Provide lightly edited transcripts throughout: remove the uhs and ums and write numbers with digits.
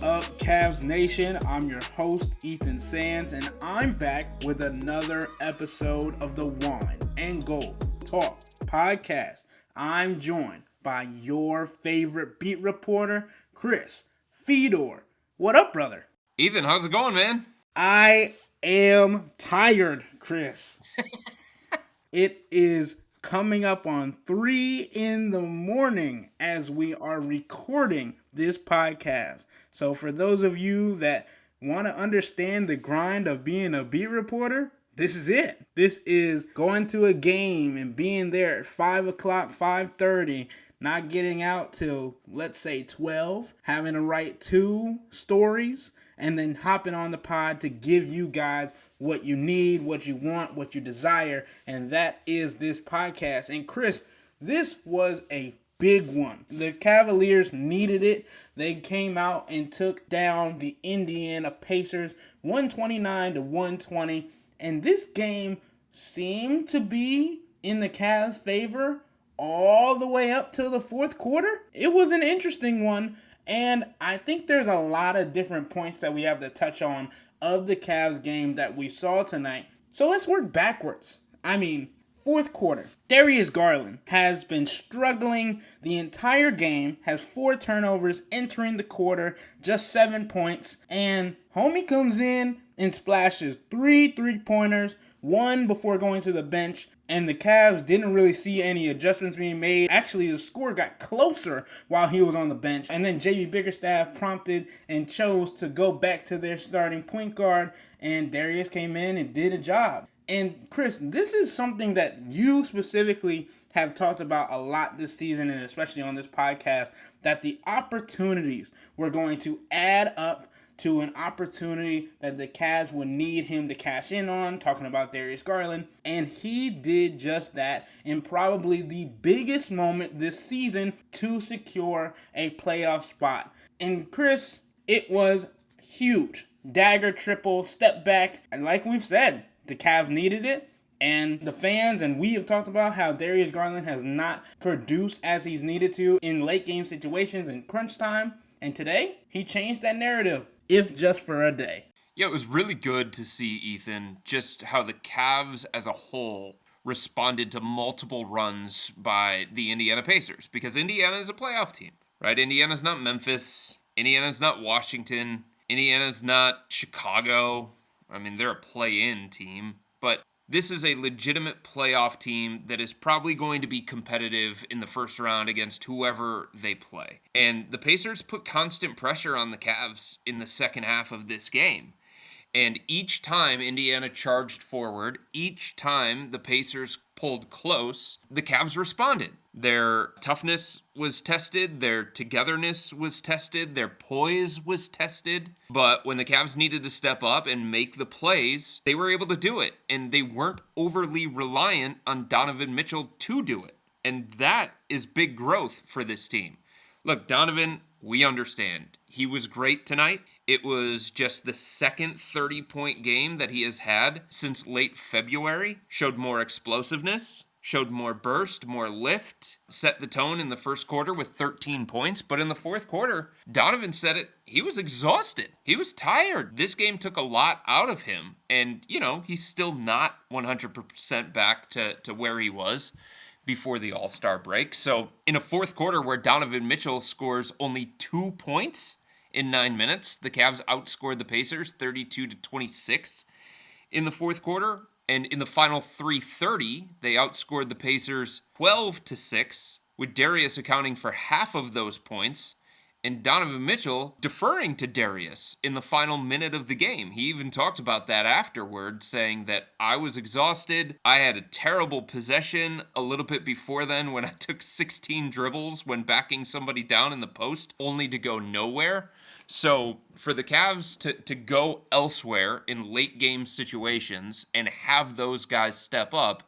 up, Cavs Nation? I'm your host, Ethan Sands, and I'm back with another episode of the Wine and Gold Talk podcast. I'm joined by your favorite beat reporter, Chris Fedor. What up, brother? Ethan, how's it going, man? I am tired, Chris. It is coming up on 3 in the morning as we are recording this podcast. So for those of you that want to understand the grind of being a beat reporter, this is it. This is going to a game and being there at 5 o'clock, 5:30, not getting out till, let's say, 12, having to write 2 stories, and then hopping on the pod to give you guys what you need, what you want, what you desire, and that is this podcast. And Chris, this was a big one. The Cavaliers needed it. They came out and took down the Indiana Pacers 129-120, and this game seemed to be in the Cavs' favor all the way up to the fourth quarter. It was an interesting one. And I think there's a lot of different points that we have to touch on of the Cavs game that we saw tonight. So let's work backwards. Fourth quarter. Darius Garland has been struggling the entire game, has 4 turnovers entering the quarter, just 7 points. And homie comes in and splashes 3 3-pointers, 1 before going to the bench. And the Cavs didn't really see any adjustments being made. Actually, the score got closer while he was on the bench. And then J.B. Bickerstaff prompted and chose to go back to their starting point guard. And Darius came in and did a job. And Chris, this is something that you specifically have talked about a lot this season, and especially on this podcast, that the opportunities were going to add up to an opportunity that the Cavs would need him to cash in on, talking about Darius Garland. And he did just that in probably the biggest moment this season to secure a playoff spot. And Chris, it was huge. Dagger triple, step back. And like we've said, the Cavs needed it. And the fans and we have talked about how Darius Garland has not produced as he's needed to in late game situations and crunch time. And today, he changed that narrative, if just for a day. Yeah, it was really good to see, Ethan, just how the Cavs as a whole responded to multiple runs by the Indiana Pacers, because Indiana is a playoff team, right? Indiana's not Memphis. Indiana's not Washington. Indiana's not Chicago. They're a play-in team, but this is a legitimate playoff team that is probably going to be competitive in the first round against whoever they play. And the Pacers put constant pressure on the Cavs in the second half of this game. And each time Indiana charged forward, each time the Pacers pulled close, the Cavs responded. Their toughness was tested, their togetherness was tested, their poise was tested. But when the Cavs needed to step up and make the plays, they were able to do it. And they weren't overly reliant on Donovan Mitchell to do it. And that is big growth for this team. Look, Donovan, we understand. He was great tonight. It was just the second 30-point game that he has had since late February. Showed more explosiveness, showed more burst, more lift, set the tone in the first quarter with 13 points. But in the fourth quarter, Donovan said it, he was exhausted. He was tired. This game took a lot out of him. And, he's still not 100% back to where he was before the All-Star break. So in a fourth quarter where Donovan Mitchell scores only 2 points in 9 minutes, the Cavs outscored the Pacers 32-26 in the fourth quarter. And in the final 3:30, they outscored the Pacers 12-6, with Darius accounting for half of those points, and Donovan Mitchell deferring to Darius in the final minute of the game. He even talked about that afterward, saying that I was exhausted. I had a terrible possession a little bit before then when I took 16 dribbles when backing somebody down in the post, only to go nowhere. So for the Cavs to go elsewhere in late game situations and have those guys step up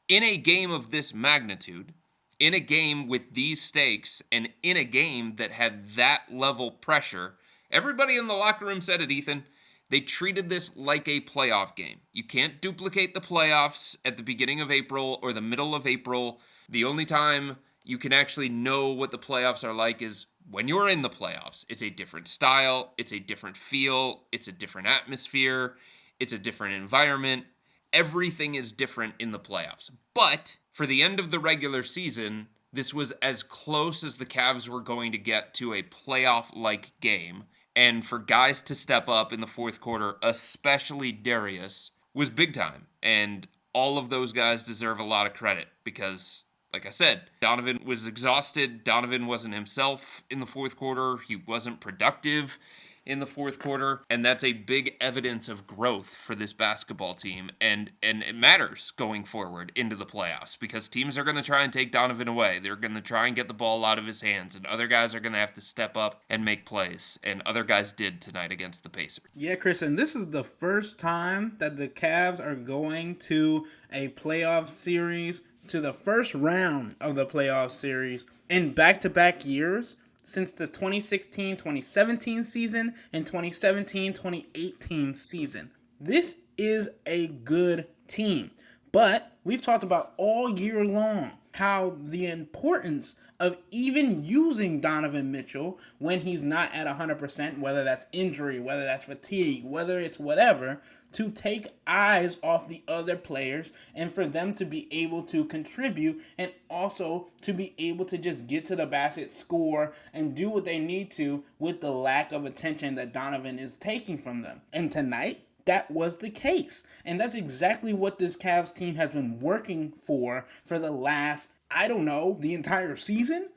in a game of this magnitude, in a game with these stakes, and in a game that had that level pressure, everybody in the locker room said it, Ethan. They treated this like a playoff game. You can't duplicate the playoffs at the beginning of April or the middle of April. The only time you can actually know what the playoffs are like is when you're in the playoffs, it's a different style, it's a different feel, it's a different atmosphere, it's a different environment. Everything is different in the playoffs. But for the end of the regular season, this was as close as the Cavs were going to get to a playoff-like game. And for guys to step up in the fourth quarter, especially Darius, was big time. And all of those guys deserve a lot of credit because, like I said, Donovan was exhausted. Donovan wasn't himself in the fourth quarter. He wasn't productive in the fourth quarter, and that's a big evidence of growth for this basketball team, and it matters going forward into the playoffs because teams are going to try and take Donovan away. They're going to try and get the ball out of his hands, and other guys are going to have to step up and make plays, and other guys did tonight against the Pacers. Yeah, Chris, and this is the first time that the Cavs are going to a playoff series, to the first round of the playoff series in back-to-back years since the 2016-2017 season and 2017-2018 season. This is a good team, but we've talked about all year long how the importance of even using Donovan Mitchell when he's not at 100%, whether that's injury, whether that's fatigue, whether it's whatever, to take eyes off the other players and for them to be able to contribute and also to be able to just get to the basket, score, and do what they need to with the lack of attention that Donovan is taking from them. And tonight, that was the case. And that's exactly what this Cavs team has been working for the last, I don't know, the entire season.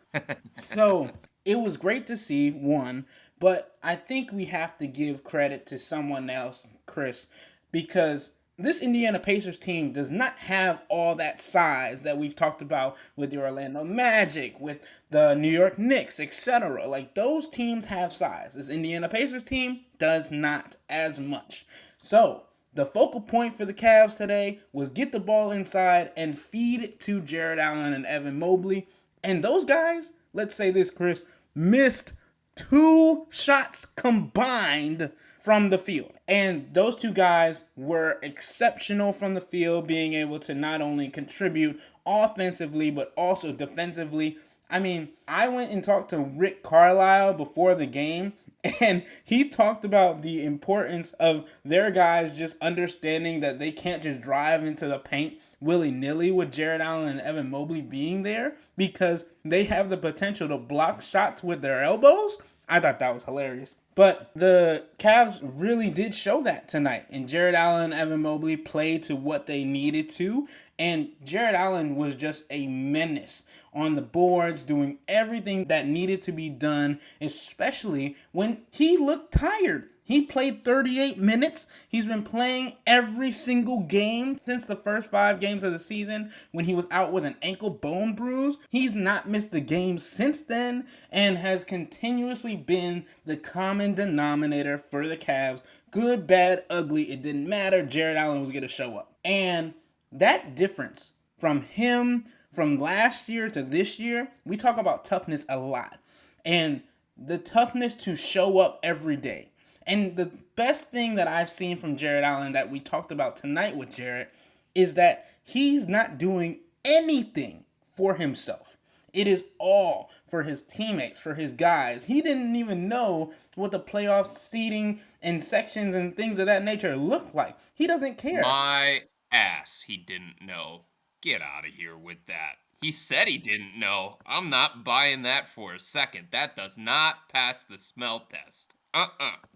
So it was great to see, one, but I think we have to give credit to someone else, Chris, because this Indiana Pacers team does not have all that size that we've talked about with the Orlando Magic, with the New York Knicks, etc. Like, those teams have size. This Indiana Pacers team does not as much. So the focal point for the Cavs today was get the ball inside and feed it to Jarrett Allen and Evan Mobley. And those guys, let's say this, Chris, missed 2 shots combined from the field. And those 2 guys were exceptional from the field, being able to not only contribute offensively, but also defensively. I mean, I went and talked to Rick Carlisle before the game, and he talked about the importance of their guys just understanding that they can't just drive into the paint willy-nilly with Jarrett Allen and Evan Mobley being there because they have the potential to block shots with their elbows. I thought that was hilarious. But the Cavs really did show that tonight. And Jarrett Allen and Evan Mobley played to what they needed to. And Jarrett Allen was just a menace on the boards, doing everything that needed to be done, especially when he looked tired. He played 38 minutes. He's been playing every single game since the first 5 games of the season when he was out with an ankle bone bruise. He's not missed a game since then and has continuously been the common denominator for the Cavs. Good, bad, ugly, it didn't matter. Jarrett Allen was going to show up. And that difference from him from last year to this year, we talk about toughness a lot. And the toughness to show up every day. And the best thing that I've seen from Jarrett Allen that we talked about tonight with Jarrett is that he's not doing anything for himself. It is all for his teammates, for his guys. He didn't even know what the playoff seeding and sections and things of that nature looked like. He doesn't care. My ass, he didn't know. Get out of here with that. He said he didn't know. I'm not buying that for a second. That does not pass the smell test.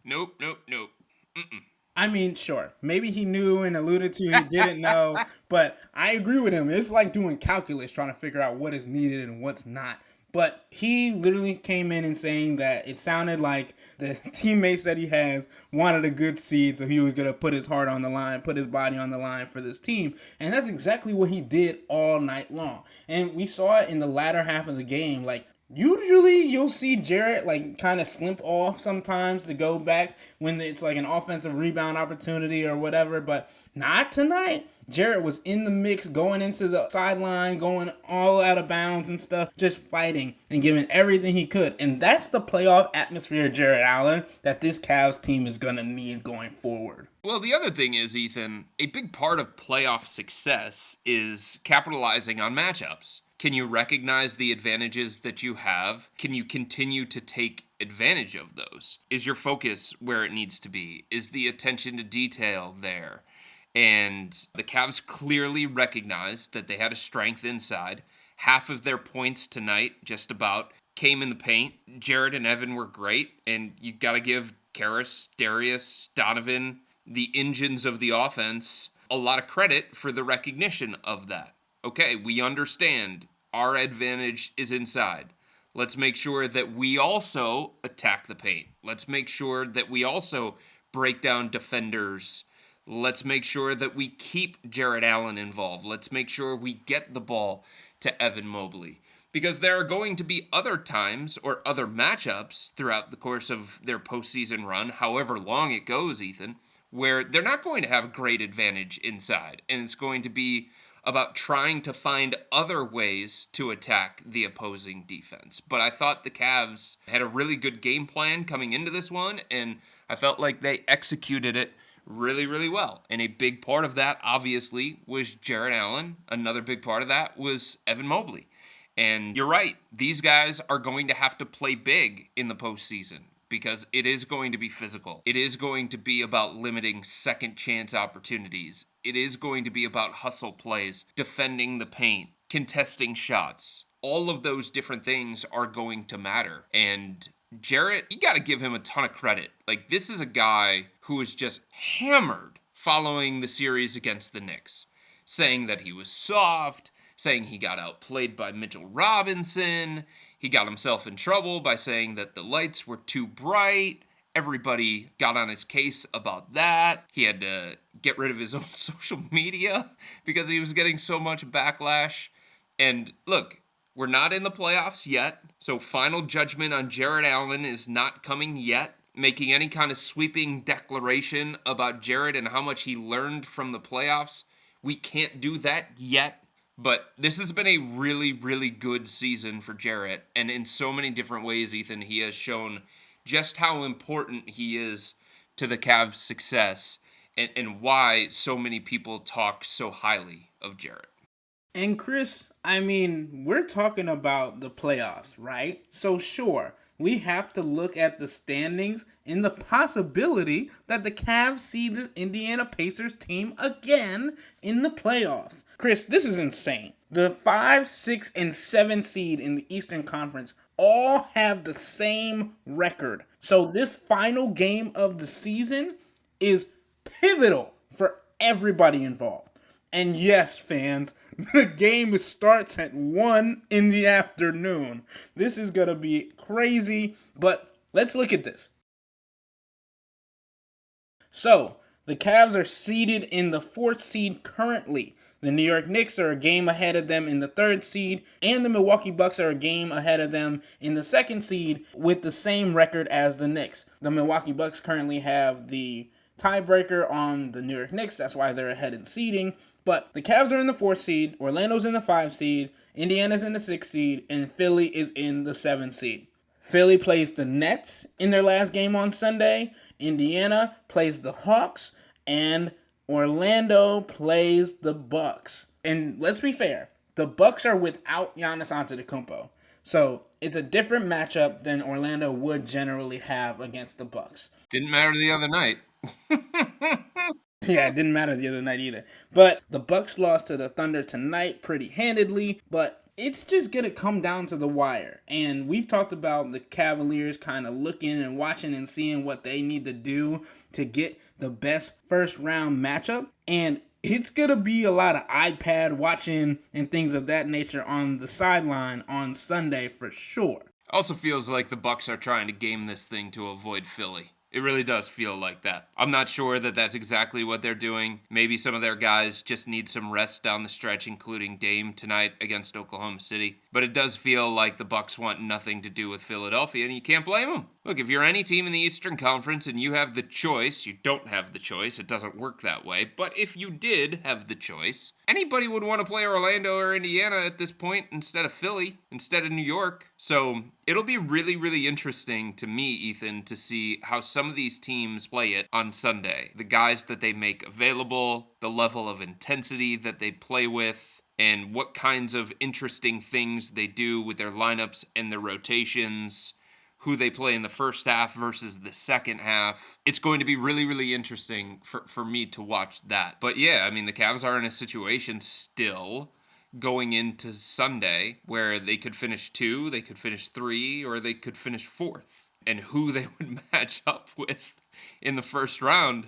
Nope. Mm-mm. I mean, sure, maybe he knew and alluded to he didn't know, but I agree with him. It's like doing calculus, trying to figure out what is needed and what's not. But he literally came in and saying that it sounded like the teammates that he has wanted a good seed, so he was going to put his heart on the line, put his body on the line for this team. And that's exactly what he did all night long. And we saw it in the latter half of the game. Like, usually you'll see Jarrett like kind of slip off sometimes to go back when it's like an offensive rebound opportunity or whatever, but not tonight. Jarrett was in the mix, going into the sideline, going all out of bounds and stuff, just fighting and giving everything he could. And that's the playoff atmosphere, Jarrett Allen, that this Cavs team is going to need going forward. Well, the other thing is, Ethan, a big part of playoff success is capitalizing on matchups. Can you recognize the advantages that you have? Can you continue to take advantage of those? Is your focus where it needs to be? Is the attention to detail there? And the Cavs clearly recognized that they had a strength inside. Half of their points tonight, just about, came in the paint. Jared and Evan were great, and you got to give Karras, Darius, Donovan, the engines of the offense, a lot of credit for the recognition of that. Okay, we understand our advantage is inside. Let's make sure that we also attack the paint. Let's make sure that we also break down defenders. Let's make sure that we keep Jared Allen involved. Let's make sure we get the ball to Evan Mobley. Because there are going to be other times or other matchups throughout the course of their postseason run, however long it goes, Ethan, where they're not going to have a great advantage inside. And it's going to be about trying to find other ways to attack the opposing defense. But I thought the Cavs had a really good game plan coming into this one, and I felt like they executed it really, really well. And a big part of that, obviously, was Jared Allen. Another big part of that was Evan Mobley. And you're right, these guys are going to have to play big in the postseason because it is going to be physical. It is going to be about limiting second chance opportunities. It is going to be about hustle plays, defending the paint, contesting shots. All of those different things are going to matter. And Jarrett, you got to give him a ton of credit. Like, this is a guy who was just hammered following the series against the Knicks, saying that he was soft, saying he got outplayed by Mitchell Robinson. He got himself in trouble by saying that the lights were too bright. Everybody got on his case about that. He had to get rid of his own social media because he was getting so much backlash. And look, we're not in the playoffs yet, so final judgment on Jared Allen is not coming yet. Making any kind of sweeping declaration about Jared and how much he learned from the playoffs, we can't do that yet. But this has been a really, really good season for Jarrett. And in so many different ways, Ethan, he has shown just how important he is to the Cavs' success and why so many people talk so highly of Jarrett. And Chris, I mean, we're talking about the playoffs, right? So sure, we have to look at the standings and the possibility that the Cavs see this Indiana Pacers team again in the playoffs. Chris, this is insane. The 5, 6, and 7 seed in the Eastern Conference all have the same record. So this final game of the season is pivotal for everybody involved. And yes, fans, the game starts at 1 in the afternoon. This is going to be crazy, but let's look at this. So, the Cavs are seeded in the 4th seed currently. The New York Knicks are a game ahead of them in the 3rd seed, and the Milwaukee Bucks are a game ahead of them in the 2nd seed with the same record as the Knicks. The Milwaukee Bucks currently have the tiebreaker on the New York Knicks. That's why they're ahead in seeding. But the Cavs are in the 4th seed, Orlando's in the 5th seed, Indiana's in the 6th seed, and Philly is in the 7th seed. Philly plays the Nets in their last game on Sunday, Indiana plays the Hawks, and Orlando plays the Bucks. And let's be fair, the Bucks are without Giannis Antetokounmpo. So it's a different matchup than Orlando would generally have against the Bucks. Didn't matter the other night. Yeah, it didn't matter the other night either. But the Bucks lost to the Thunder tonight pretty handedly, but it's just going to come down to the wire. And we've talked about the Cavaliers kind of looking and watching and seeing what they need to do to get the best first round matchup. And it's going to be a lot of iPad watching and things of that nature on the sideline on Sunday for sure. Also feels like the Bucks are trying to game this thing to avoid Philly. It really does feel like that. I'm not sure that that's exactly what they're doing. Maybe some of their guys just need some rest down the stretch, including Dame tonight against Oklahoma City. But it does feel like the Bucks want nothing to do with Philadelphia, and you can't blame them. Look, if you're any team in the Eastern Conference and you have the choice, you don't have the choice, it doesn't work that way, but if you did have the choice, anybody would want to play Orlando or Indiana at this point instead of Philly, instead of New York. So it'll be really, really interesting to me, Ethan, to see how some of these teams play it on Sunday. The guys that they make available, the level of intensity that they play with. and what kinds of interesting things they do with their lineups and their rotations, who they play in the first half versus the second half. It's going to be really, really interesting for me to watch that. But yeah, I mean, the Cavs are in a situation still going into Sunday where they could finish 2, they could finish 3, or they could finish 4th. And who they would match up with in the first round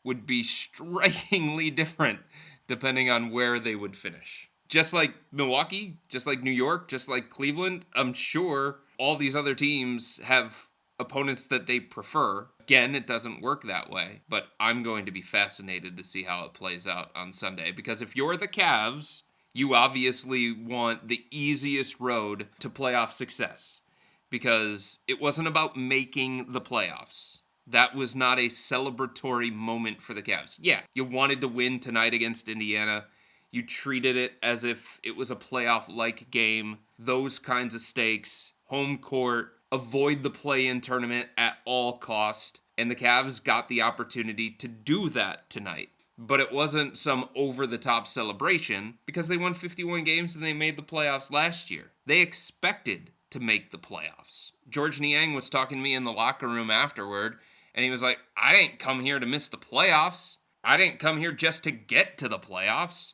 would be strikingly different depending on where they would finish. Just like Milwaukee, just like New York, just like Cleveland, I'm sure all these other teams have opponents that they prefer. Again, it doesn't work that way, but I'm going to be fascinated to see how it plays out on Sunday, because if you're the Cavs, you obviously want the easiest road to playoff success, because it wasn't about making the playoffs. That was not a celebratory moment for the Cavs. Yeah, you wanted to win tonight against Indiana. You treated it as if it was a playoff-like game. Those kinds of stakes, home court, avoid the play-in tournament at all cost. And the Cavs got the opportunity to do that tonight. But it wasn't some over-the-top celebration because they won 51 games and they made the playoffs last year. They expected to make the playoffs. George Niang was talking to me in the locker room afterward, and he was like, I didn't come here to miss the playoffs. I didn't come here just to get to the playoffs.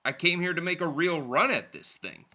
I came here to make a real run at this thing.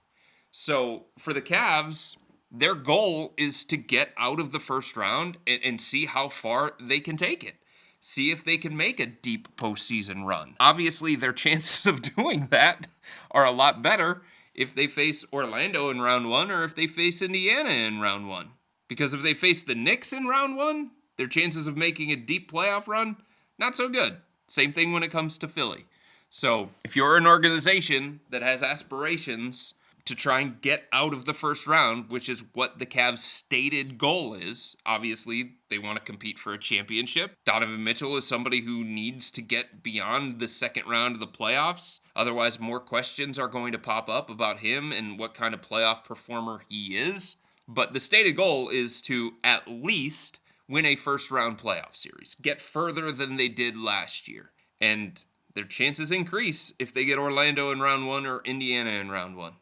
So for the Cavs, their goal is to get out of the first round and see how far they can take it. See if they can make a deep postseason run. Obviously, their chances of doing that are a lot better if they face Orlando in round 1 or if they face Indiana in round 1. Because if they face the Knicks in round 1, their chances of making a deep playoff run, not so good. Same thing when it comes to Philly. So if you're an organization that has aspirations to try and get out of the first round, which is what the Cavs' stated goal is, obviously they want to compete for a championship. Donovan Mitchell is somebody who needs to get beyond the second round of the playoffs. Otherwise, more questions are going to pop up about him and what kind of playoff performer he is. But the stated goal is to at least win a first-round playoff series, get further than they did last year. And their chances increase if they get Orlando in round 1 or Indiana in round 1.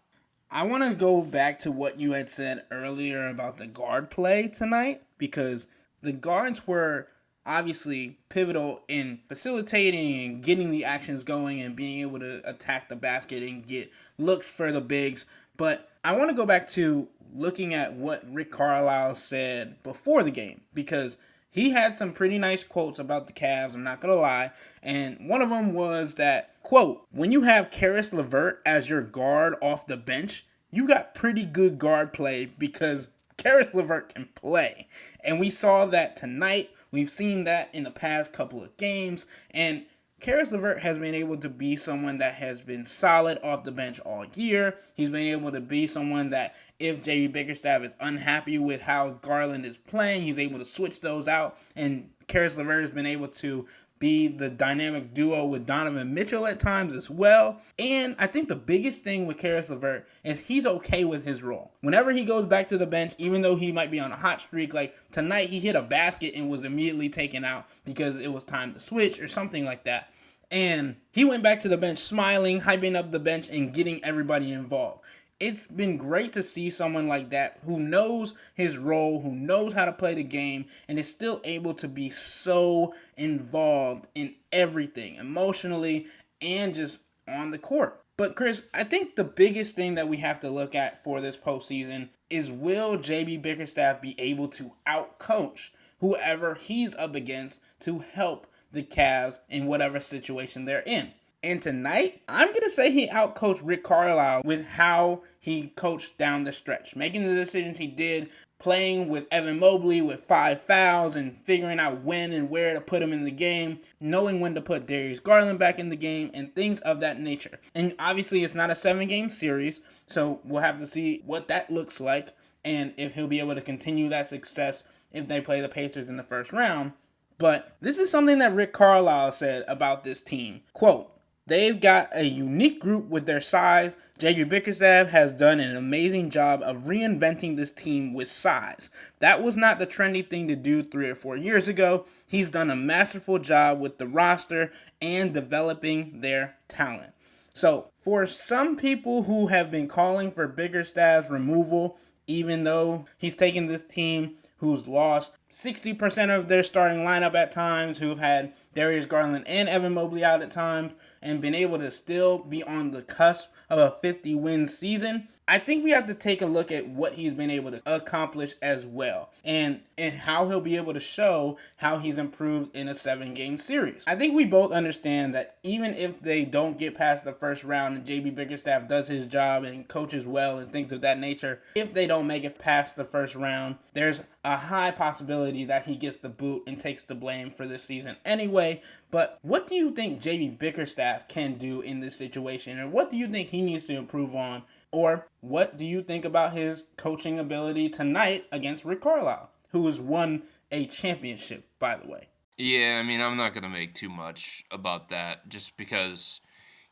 I want to go back to what you had said earlier about the guard play tonight, because the guards were obviously pivotal in facilitating and getting the actions going and being able to attack the basket and get looks for the bigs. But I want to go back to looking at what Rick Carlisle said before the game, because he had some pretty nice quotes about the Cavs, I'm not going to lie. And one of them was that, quote, when you have Karis LeVert as your guard off the bench, you got pretty good guard play because Karis LeVert can play. And we saw that tonight. We've seen that in the past couple of games. And Karis LeVert has been able to be someone that has been solid off the bench all year. He's been able to be someone that if J.B. Bickerstaff is unhappy with how Garland is playing, he's able to switch those out. And Karis LeVert has been able to be the dynamic duo with Donovan Mitchell at times as well. And I think the biggest thing with Karis LeVert is he's okay with his role. Whenever he goes back to the bench, even though he might be on a hot streak, like tonight he hit a basket and was immediately taken out because it was time to switch or something like that. And he went back to the bench smiling, hyping up the bench, and getting everybody involved. It's been great to see someone like that who knows his role, who knows how to play the game, and is still able to be so involved in everything, emotionally and just on the court. But Chris, I think the biggest thing that we have to look at for this postseason is, will J.B. Bickerstaff be able to outcoach whoever he's up against to help the Cavs in whatever situation they're in? And tonight, I'm going to say he outcoached Rick Carlisle with how he coached down the stretch. Making the decisions he did, playing with Evan Mobley with 5 fouls and figuring out when and where to put him in the game, knowing when to put Darius Garland back in the game, and things of that nature. And obviously, it's not a 7-game series, so we'll have to see what that looks like and if he'll be able to continue that success if they play the Pacers in the first round. But this is something that Rick Carlisle said about this team. Quote, they've got a unique group with their size. J.B. Bickerstaff has done an amazing job of reinventing this team with size. That was not the trendy thing to do 3 or 4 years ago. He's done a masterful job with the roster and developing their talent. So, for some people who have been calling for Bickerstaff's removal, even though he's taken this team who's lost 60% of their starting lineup at times, who've had Darius Garland and Evan Mobley out at times, and been able to still be on the cusp of a 50-win season, I think we have to take a look at what he's been able to accomplish as well, and how he'll be able to show how he's improved in a 7-game series. I think we both understand that even if they don't get past the first round and JB Bickerstaff does his job and coaches well and things of that nature, if they don't make it past the first round, there's a high possibility that he gets the boot and takes the blame for this season anyway. But what do you think JB Bickerstaff can do in this situation, or what do you think he needs to improve on? Or what do you think about his coaching ability tonight against Rick Carlisle, who has won a championship, by the way? Yeah, I mean, I'm not going to make too much about that just because,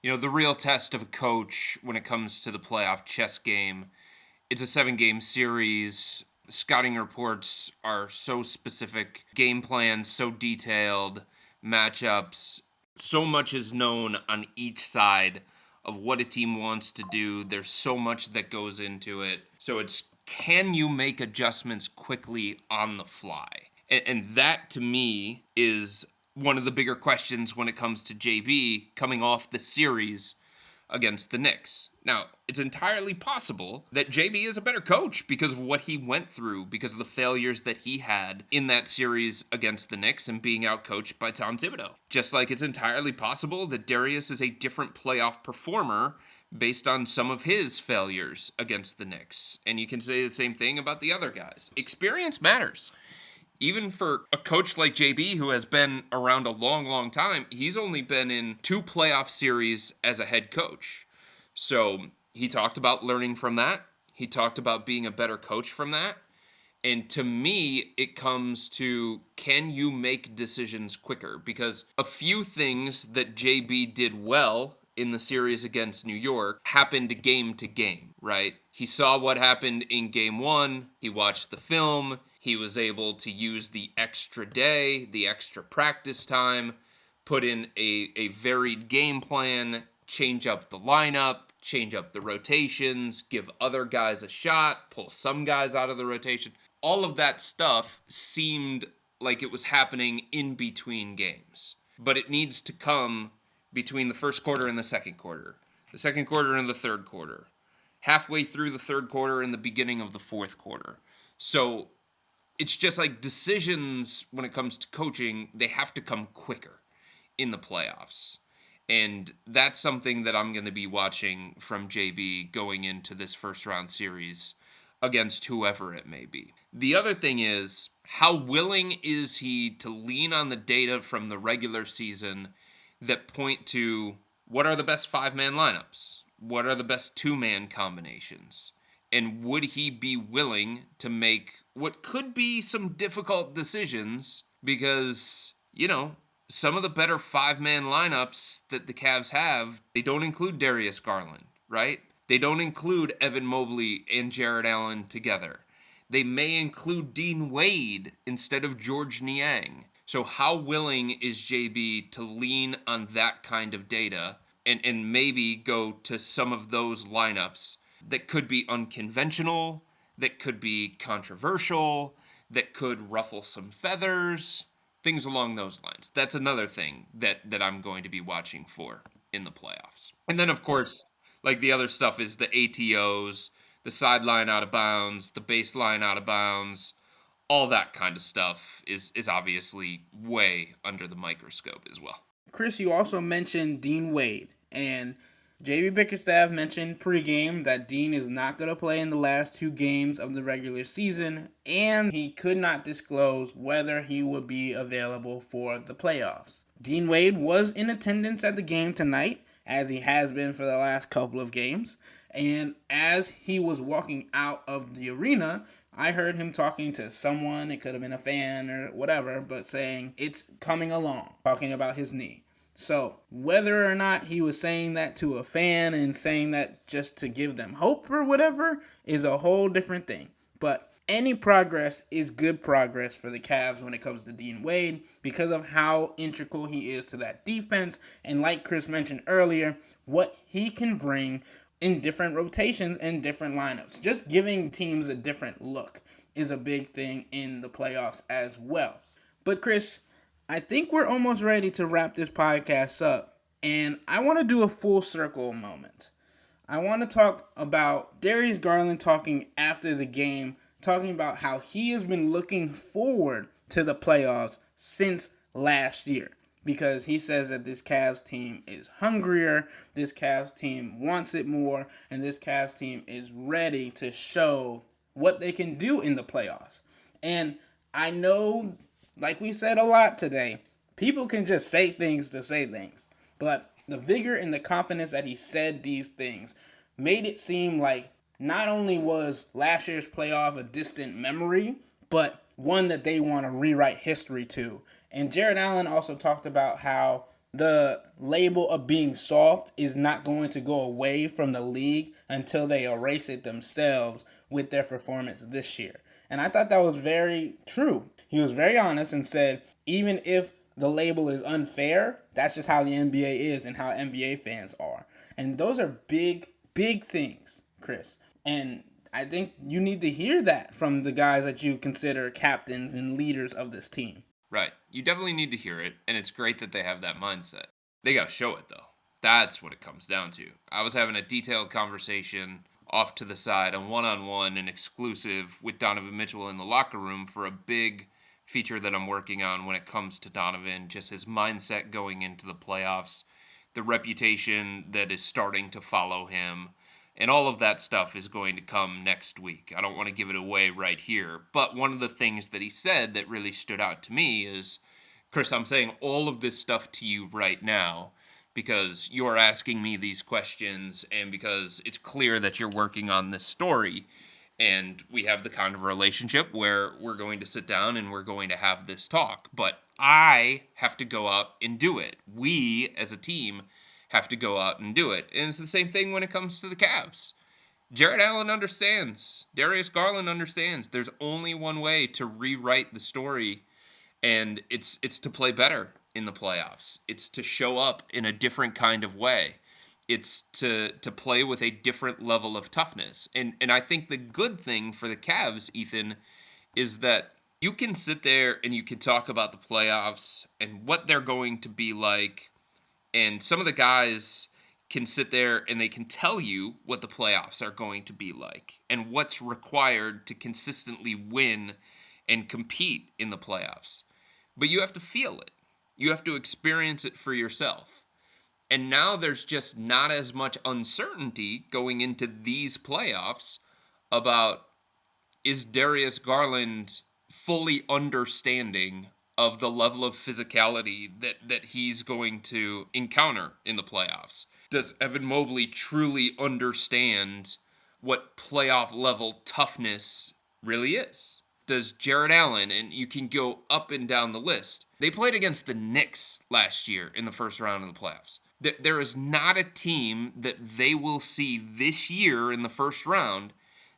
the real test of a coach when it comes to the playoff chess game, it's a 7-game series. Scouting reports are so specific, game plans so detailed, matchups, so much is known on each side of what a team wants to do. There's so much that goes into it. So it's, can you make adjustments quickly on the fly? And that to me is one of the bigger questions when it comes to JB coming off the series against the Knicks. Now, it's entirely possible that JB is a better coach because of what he went through, because of the failures that he had in that series against the Knicks and being outcoached by Tom Thibodeau. Just like it's entirely possible that Darius is a different playoff performer based on some of his failures against the Knicks. And you can say the same thing about the other guys. Experience matters. Even for a coach like JB, who has been around a long, long time, he's only been in 2 playoff series as a head coach. So he talked about learning from that. He talked about being a better coach from that. And to me, it comes to, can you make decisions quicker? Because a few things that JB did well in the series against New York happened game to game, right? He saw what happened in game 1. He watched the film. He was able to use the extra day, the extra practice time, put in a varied game plan, change up the lineup, change up the rotations, give other guys a shot, pull some guys out of the rotation. All of that stuff seemed like it was happening in between games. But it needs to come between the first quarter and the second quarter and the third quarter, halfway through the third quarter and the beginning of the fourth quarter. So it's just like decisions when it comes to coaching, they have to come quicker in the playoffs. And that's something that I'm going to be watching from JB going into this first round series against whoever it may be. The other thing is, how willing is he to lean on the data from the regular season that point to what are the best 5-man lineups? What are the best 2-man combinations? And would he be willing to make what could be some difficult decisions? Because, some of the better 5-man lineups that the Cavs have, they don't include Darius Garland, right? They don't include Evan Mobley and Jarrett Allen together. They may include Dean Wade instead of George Niang. So how willing is JB to lean on that kind of data and maybe go to some of those lineups that could be unconventional, that could be controversial, that could ruffle some feathers, things along those lines. That's another thing that I'm going to be watching for in the playoffs. And then, of course, like the other stuff is the ATOs, the sideline out of bounds, the baseline out of bounds. All that kind of stuff is obviously way under the microscope as well. Chris, you also mentioned Dean Wade, and JB Bickerstaff mentioned pregame that Dean is not going to play in the last 2 games of the regular season, and he could not disclose whether he would be available for the playoffs. Dean Wade was in attendance at the game tonight, as he has been for the last couple of games, and as he was walking out of the arena, I heard him talking to someone, it could have been a fan or whatever, but saying it's coming along, talking about his knee. So whether or not he was saying that to a fan and saying that just to give them hope or whatever is a whole different thing. But any progress is good progress for the Cavs when it comes to Dean Wade because of how integral he is to that defense. And like Chris mentioned earlier, what he can bring in different rotations and different lineups. Just giving teams a different look is a big thing in the playoffs as well. But Chris, I think we're almost ready to wrap this podcast up. And I want to do a full circle moment. I want to talk about Darius Garland talking after the game, talking about how he has been looking forward to the playoffs since last year. Because he says that this Cavs team is hungrier, this Cavs team wants it more, and this Cavs team is ready to show what they can do in the playoffs. And I know, like we said a lot today, people can just say things to say things. But the vigor and the confidence that he said these things made it seem like not only was last year's playoff a distant memory, but one that they want to rewrite history to. And Jared Allen also talked about how the label of being soft is not going to go away from the league until they erase it themselves with their performance this year. And I thought that was very true. He was very honest and said, even if the label is unfair, that's just how the NBA is and how NBA fans are. And those are big, big things, Chris. And I think you need to hear that from the guys that you consider captains and leaders of this team. Right. You definitely need to hear it, and it's great that they have that mindset. They got to show it, though. That's what it comes down to. I was having a detailed conversation off to the side, a one-on-one and exclusive with Donovan Mitchell in the locker room for a big feature that I'm working on when it comes to Donovan, just his mindset going into the playoffs, the reputation that is starting to follow him, and all of that stuff is going to come next week. I don't want to give it away right here, but one of the things that he said that really stood out to me is, Chris, I'm saying all of this stuff to you right now because you're asking me these questions and because it's clear that you're working on this story. And we have the kind of relationship where we're going to sit down and we're going to have this talk. But I have to go out and do it. We, as a team, have to go out and do it. And it's the same thing when it comes to the Cavs. Jared Allen understands. Darius Garland understands. There's only one way to rewrite the story, and it's to play better in the playoffs. It's to show up in a different kind of way. It's to play with a different level of toughness. And I think the good thing for the Cavs, Ethan, is that you can sit there and you can talk about the playoffs and what they're going to be like. And some of the guys can sit there and they can tell you what the playoffs are going to be like and what's required to consistently win and compete in the playoffs. But you have to feel it. You have to experience it for yourself. And now there's just not as much uncertainty going into these playoffs about, is Darius Garland fully understanding of the level of physicality that he's going to encounter in the playoffs? Does Evan Mobley truly understand what playoff level toughness really is? Does Jared Allen, and you can go up and down the list. They played against the Knicks last year in the first round of the playoffs. There is not a team that they will see this year in the first round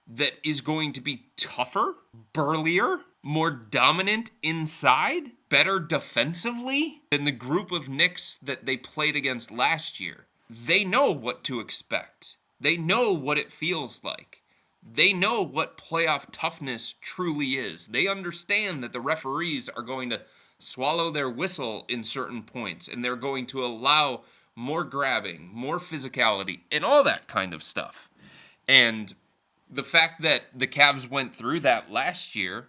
that is going to be tougher, burlier, more dominant inside, better defensively than the group of Knicks that they played against last year. They know what to expect. They know what it feels like. They know what playoff toughness truly is. They understand that the referees are going to swallow their whistle in certain points, and they're going to allow more grabbing, more physicality, and all that kind of stuff. And the fact that the Cavs went through that last year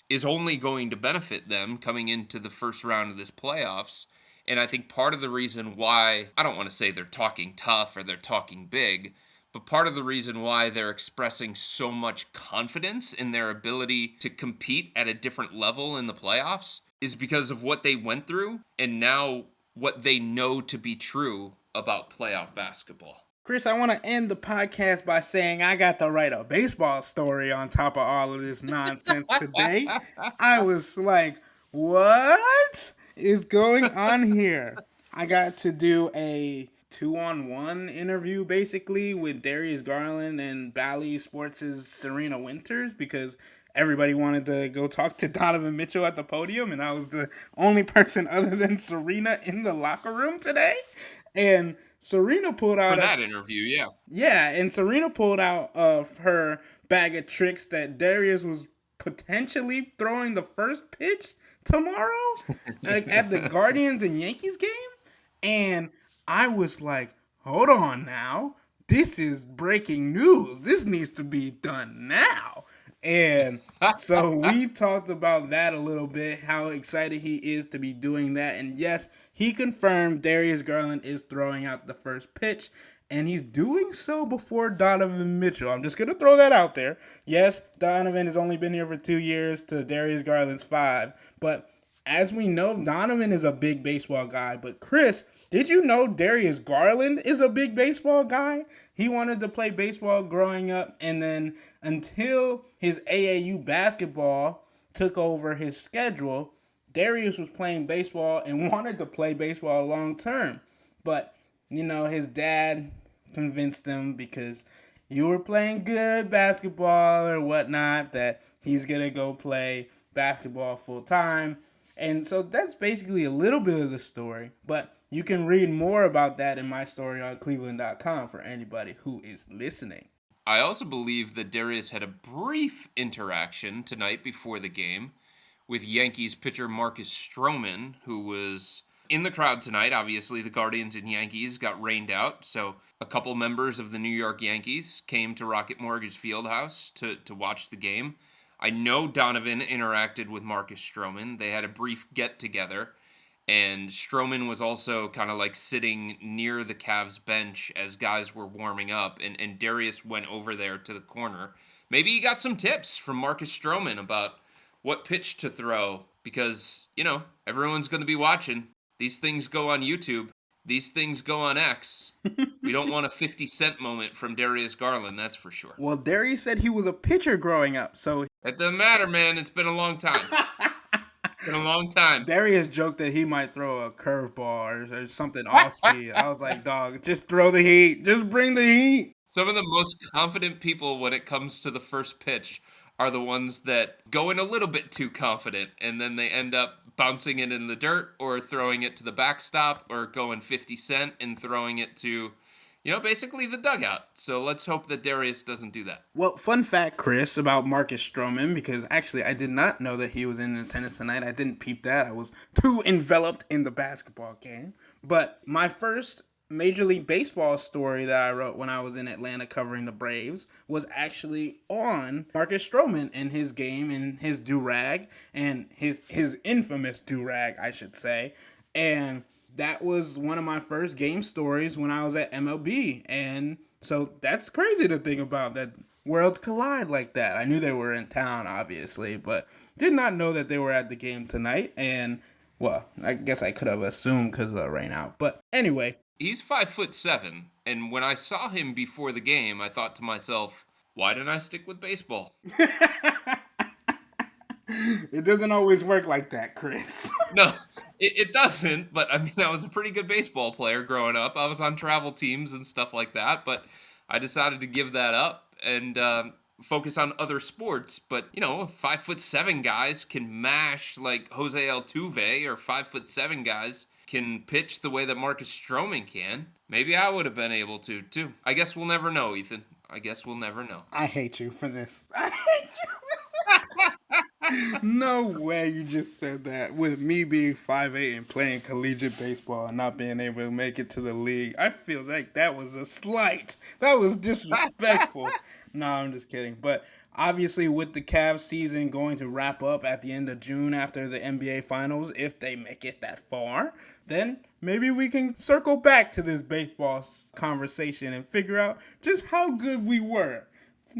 is only going to benefit them coming into the first round of this playoffs. And I think part of the reason why, I don't want to say they're talking tough or they're talking big, but part of the reason why they're expressing so much confidence in their ability to compete at a different level in the playoffs is because of what they went through and now what they know to be true about playoff basketball. Chris, I want to end the podcast by saying I got to write a baseball story on top of all of this nonsense today. I was like, what is going on here? I got to do a 2-on-1 interview basically with Darius Garland and Bally Sports' Serena Winters because everybody wanted to go talk to Donovan Mitchell at the podium, and I was the only person other than Serena in the locker room today. And Serena pulled For out that interview, yeah. and Serena pulled out of her bag of tricks that Darius was potentially throwing the first pitch tomorrow at the Guardians and Yankees game. And I was like, hold on now. This is breaking news. This needs to be done now. And so we talked about that a little bit, how excited he is to be doing that. And yes, he confirmed Darius Garland is throwing out the first pitch, and he's doing so before Donovan Mitchell. I'm just going to throw that out there. Yes, Donovan has only been here for 2 years to Darius Garland's 5, but as we know, Donovan is a big baseball guy. But Chris, did you know Darius Garland is a big baseball guy? He wanted to play baseball growing up, and then until his AAU basketball took over his schedule, Darius was playing baseball and wanted to play baseball long term. But, his dad convinced him, because you were playing good basketball or whatnot, that he's going to go play basketball full time. And so that's basically a little bit of the story, but you can read more about that in my story on cleveland.com for anybody who is listening. I also believe that Darius had a brief interaction tonight before the game with Yankees pitcher Marcus Stroman, who was in the crowd tonight. Obviously, the Guardians and Yankees got rained out, so a couple members of the New York Yankees came to Rocket Mortgage Fieldhouse to watch the game. I know Donovan interacted with Marcus Stroman. They had a brief get-together, and Stroman was also kind of like sitting near the Cavs bench as guys were warming up, and Darius went over there to the corner. Maybe he got some tips from Marcus Stroman about what pitch to throw, because, everyone's going to be watching. These things go on YouTube. These things go on X. We don't want a 50 Cent moment from Darius Garland, that's for sure. Well, Darius said he was a pitcher growing up, so... It doesn't matter, man. It's been a long time. It's been a long time. Darius joked that he might throw a curveball or something off speed. I was like, dog, just throw the heat. Just bring the heat. Some of the most confident people when it comes to the first pitch are the ones that go in a little bit too confident, and then they end up bouncing it in the dirt or throwing it to the backstop or going 50 Cent and throwing it to, basically the dugout. So let's hope that Darius doesn't do that. Well, fun fact, Chris, about Marcus Stroman, because actually I did not know that he was in attendance tonight. I didn't peep that. I was too enveloped in the basketball game. But my first Major League Baseball story that I wrote when I was in Atlanta covering the Braves was actually on Marcus Stroman and his game and his do-rag, and his infamous do-rag, I should say. And that was one of my first game stories when I was at MLB. And so that's crazy to think about, that worlds collide like that. I knew they were in town, obviously, but did not know that they were at the game tonight. And, well, I guess I could have assumed because of the rain out. But anyway. He's 5'7", and when I saw him before the game, I thought to myself, why didn't I stick with baseball? It doesn't always work like that, Chris. No, it doesn't, but I was a pretty good baseball player growing up. I was on travel teams and stuff like that, but I decided to give that up and focus on other sports. But, 5'7" guys can mash like Jose Altuve, or 5'7" guys can pitch the way that Marcus Stroman can. Maybe I would have been able to, too. I guess we'll never know, Ethan. I guess we'll never know. I hate you for this. I hate you. No way you just said that. With me being 5'8" and playing collegiate baseball and not being able to make it to the league, I feel like that was a slight. That was disrespectful. No, I'm just kidding. But obviously, with the Cavs season going to wrap up at the end of June after the NBA Finals, if they make it that far, then maybe we can circle back to this baseball conversation and figure out just how good we were.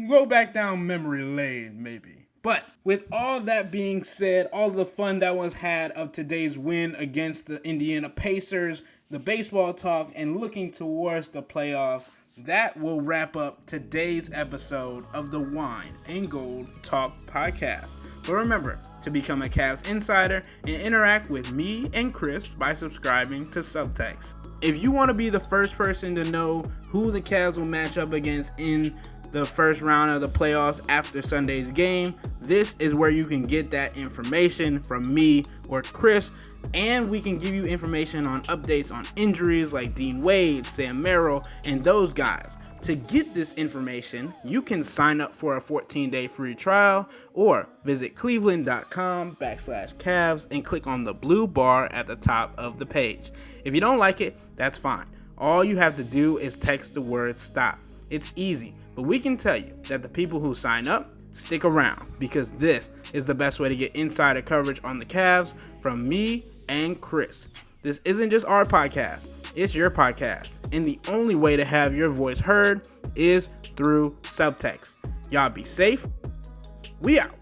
Go back down memory lane, maybe. But with all that being said, all the fun that was had of today's win against the Indiana Pacers, the baseball talk, and looking towards the playoffs, that will wrap up today's episode of the Wine and Gold Talk podcast. But remember to become a Cavs insider and interact with me and Chris by subscribing to Subtext. If you want to be the first person to know who the Cavs will match up against in the first round of the playoffs after Sunday's game, this is where you can get that information from me or Chris, and we can give you information on updates on injuries like Dean Wade, Sam Merrill, and those guys. To get this information, you can sign up for a 14-day free trial or visit cleveland.com/Cavs and click on the blue bar at the top of the page. If you don't like it, that's fine. All you have to do is text the word STOP. It's easy, but we can tell you that the people who sign up stick around because this is the best way to get insider coverage on the Cavs from me and Chris. This isn't just our podcast. It's your podcast, and the only way to have your voice heard is through subtext. Y'all be safe. We out.